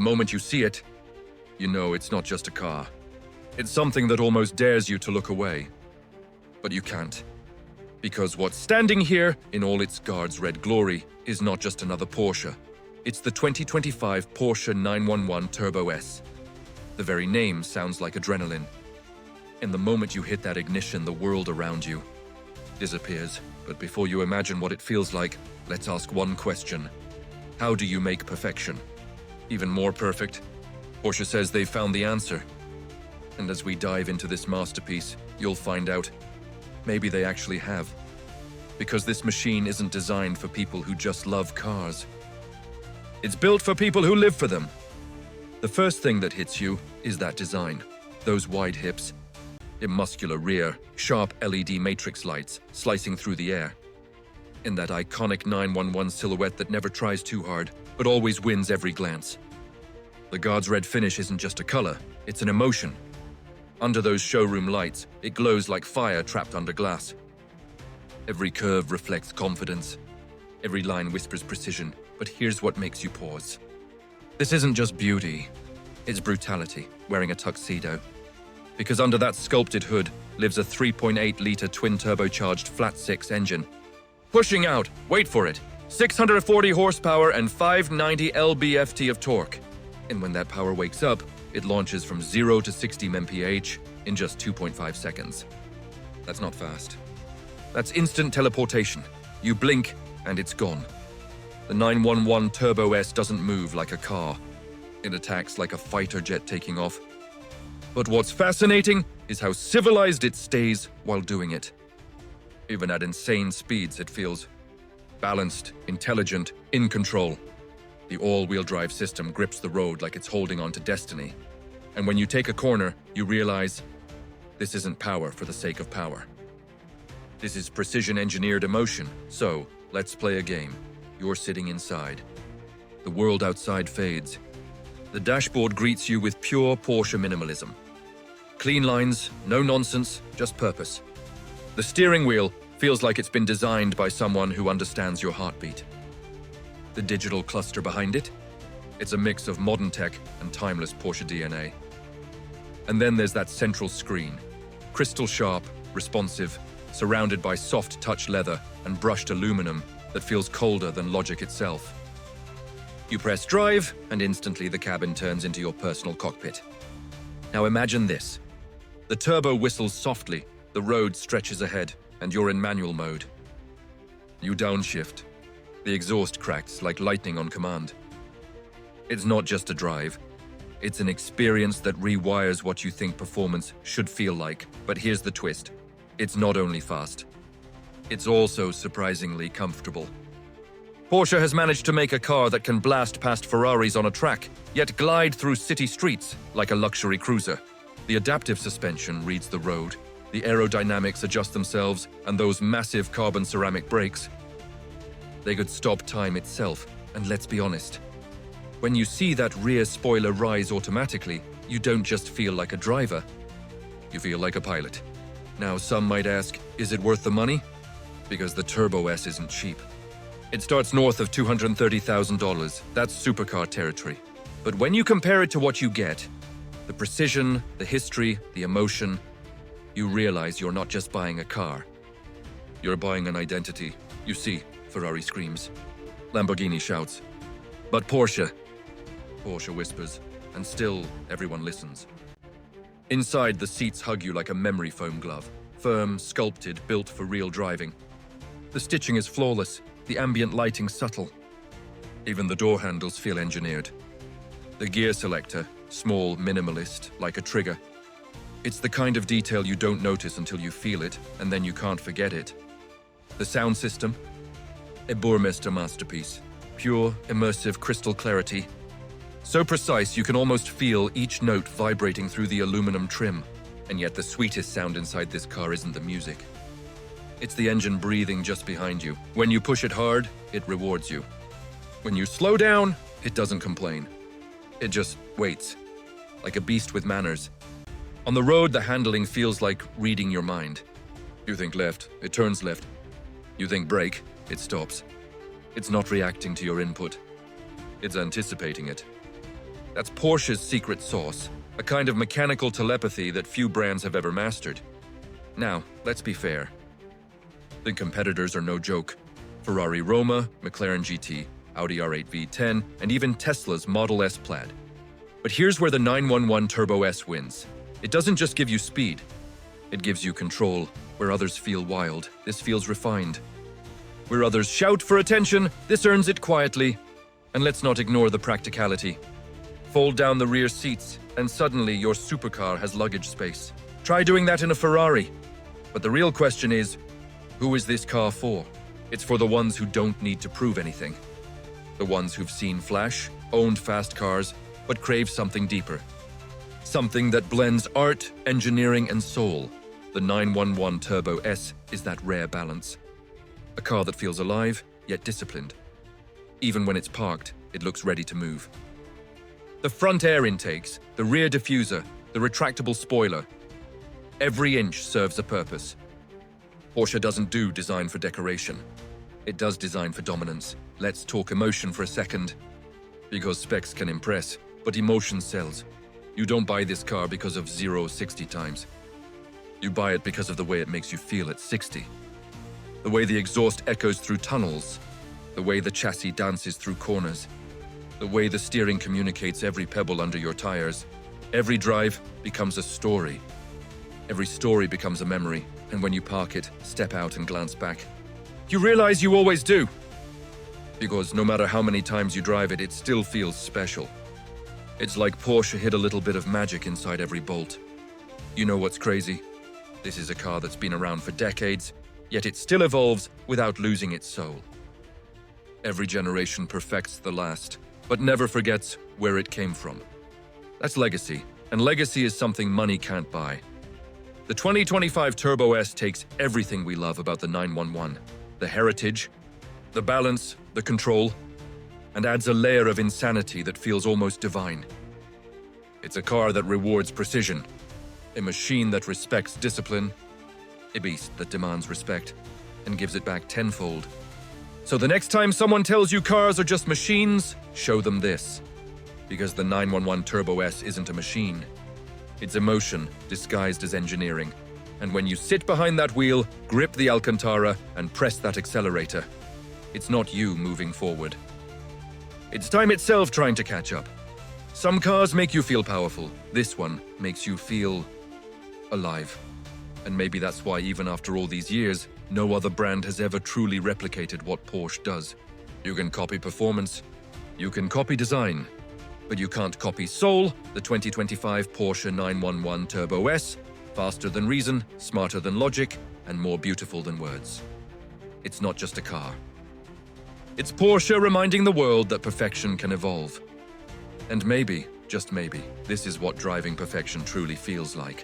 moment you see it, you know it's not just a car. It's something that almost dares you to look away. But you can't. Because what's standing here, in all its guards' red glory, is not just another Porsche. It's the 2025 Porsche 911 Turbo S. The very name sounds like adrenaline. And the moment you hit that ignition, the world around you disappears. But before you imagine what it feels like, let's ask one question. How do you make perfection even more perfect? Porsche says they've found the answer. And as we dive into this masterpiece, you'll find out maybe they actually have. Because this machine isn't designed for people who just love cars. It's built for people who live for them. The first thing that hits you is that design. Those wide hips, a muscular rear, sharp LED matrix lights slicing through the air. And that iconic 911 silhouette that never tries too hard, but always wins every glance. The guard's red finish isn't just a color, it's an emotion. Under those showroom lights, it glows like fire trapped under glass. Every curve reflects confidence. Every line whispers precision, but here's what makes you pause. This isn't just beauty, it's brutality, wearing a tuxedo. Because under that sculpted hood lives a 3.8-liter twin-turbocharged flat-six engine. Pushing out, wait for it, 640 horsepower and 590 lb-ft of torque. And when that power wakes up, it launches from 0 to 60 mph in just 2.5 seconds. That's not fast. That's instant teleportation. You blink, and it's gone. The 911 Turbo S doesn't move like a car. It attacks like a fighter jet taking off. But what's fascinating is how civilized it stays while doing it. Even at insane speeds, it feels balanced, intelligent, in control. The all-wheel drive system grips the road like it's holding on to destiny. And when you take a corner, you realize this isn't power for the sake of power. This is precision-engineered emotion. So, let's play a game. You're sitting inside. The world outside fades. The dashboard greets you with pure Porsche minimalism. Clean lines, no nonsense, just purpose. The steering wheel feels like it's been designed by someone who understands your heartbeat. The digital cluster behind it? It's a mix of modern tech and timeless Porsche DNA. And then there's that central screen. Crystal sharp, responsive, surrounded by soft touch leather and brushed aluminum that feels colder than logic itself. You press drive, and instantly the cabin turns into your personal cockpit. Now imagine this. The turbo whistles softly, the road stretches ahead, and you're in manual mode. You downshift. The exhaust cracks like lightning on command. It's not just a drive. It's an experience that rewires what you think performance should feel like. But here's the twist. It's not only fast. It's also surprisingly comfortable. Porsche has managed to make a car that can blast past Ferraris on a track, yet glide through city streets like a luxury cruiser. The adaptive suspension reads the road. The aerodynamics adjust themselves, and those massive carbon ceramic brakes, they could stop time itself. And let's be honest, when you see that rear spoiler rise automatically, you don't just feel like a driver, you feel like a pilot. Now, some might ask, is it worth the money? Because the Turbo S isn't cheap. It starts north of $230,000. That's supercar territory. But when you compare it to what you get, the precision, the history, the emotion, you realize you're not just buying a car. You're buying an identity. You see, Ferrari screams. Lamborghini shouts. But Porsche whispers, and still everyone listens. Inside, the seats hug you like a memory foam glove. Firm, sculpted, built for real driving. The stitching is flawless, the ambient lighting subtle. Even the door handles feel engineered. The gear selector, small, minimalist, like a trigger. It's the kind of detail you don't notice until you feel it, and then you can't forget it. The sound system? A Burmester masterpiece. Pure, immersive crystal clarity. So precise you can almost feel each note vibrating through the aluminum trim. And yet the sweetest sound inside this car isn't the music. It's the engine breathing just behind you. When you push it hard, it rewards you. When you slow down, it doesn't complain. It just waits, like a beast with manners. On the road, the handling feels like reading your mind. You think left, it turns left. You think brake, it stops. It's not reacting to your input. It's anticipating it. That's Porsche's secret sauce, a kind of mechanical telepathy that few brands have ever mastered. Now, let's be fair. The competitors are no joke. Ferrari Roma, McLaren GT, Audi R8 V10, and even Tesla's Model S Plaid. But here's where the 911 Turbo S wins. It doesn't just give you speed. It gives you control. Where others feel wild, this feels refined. Where others shout for attention, this earns it quietly. And let's not ignore the practicality. Fold down the rear seats, and suddenly your supercar has luggage space. Try doing that in a Ferrari. But the real question is, who is this car for? It's for the ones who don't need to prove anything. The ones who've seen flash, owned fast cars, but crave something deeper. Something that blends art, engineering, and soul. The 911 Turbo S is that rare balance. A car that feels alive, yet disciplined. Even when it's parked, it looks ready to move. The front air intakes, the rear diffuser, the retractable spoiler. Every inch serves a purpose. Porsche doesn't do design for decoration. It does design for dominance. Let's talk emotion for a second. Because specs can impress, but emotion sells. You don't buy this car because of 0-60 times. You buy it because of the way it makes you feel at 60. The way the exhaust echoes through tunnels. The way the chassis dances through corners. The way the steering communicates every pebble under your tires. Every drive becomes a story. Every story becomes a memory, and when you park it, step out and glance back, you realize you always do. Because no matter how many times you drive it, it still feels special. It's like Porsche hid a little bit of magic inside every bolt. You know what's crazy? This is a car that's been around for decades, yet it still evolves without losing its soul. Every generation perfects the last, but never forgets where it came from. That's legacy, and legacy is something money can't buy. The 2025 Turbo S takes everything we love about the 911, the heritage, the balance, the control, and adds a layer of insanity that feels almost divine. It's a car that rewards precision, a machine that respects discipline, a beast that demands respect and gives it back tenfold. So the next time someone tells you cars are just machines, show them this. Because the 911 Turbo S isn't a machine. It's emotion disguised as engineering. And when you sit behind that wheel, grip the Alcantara, and press that accelerator, it's not you moving forward. It's time itself trying to catch up. Some cars make you feel powerful. This one makes you feel alive. And maybe that's why even after all these years, no other brand has ever truly replicated what Porsche does. You can copy performance, you can copy design, but you can't copy soul. The 2025 Porsche 911 Turbo S, faster than reason, smarter than logic, and more beautiful than words. It's not just a car. It's Porsche reminding the world that perfection can evolve. And maybe, just maybe, this is what driving perfection truly feels like.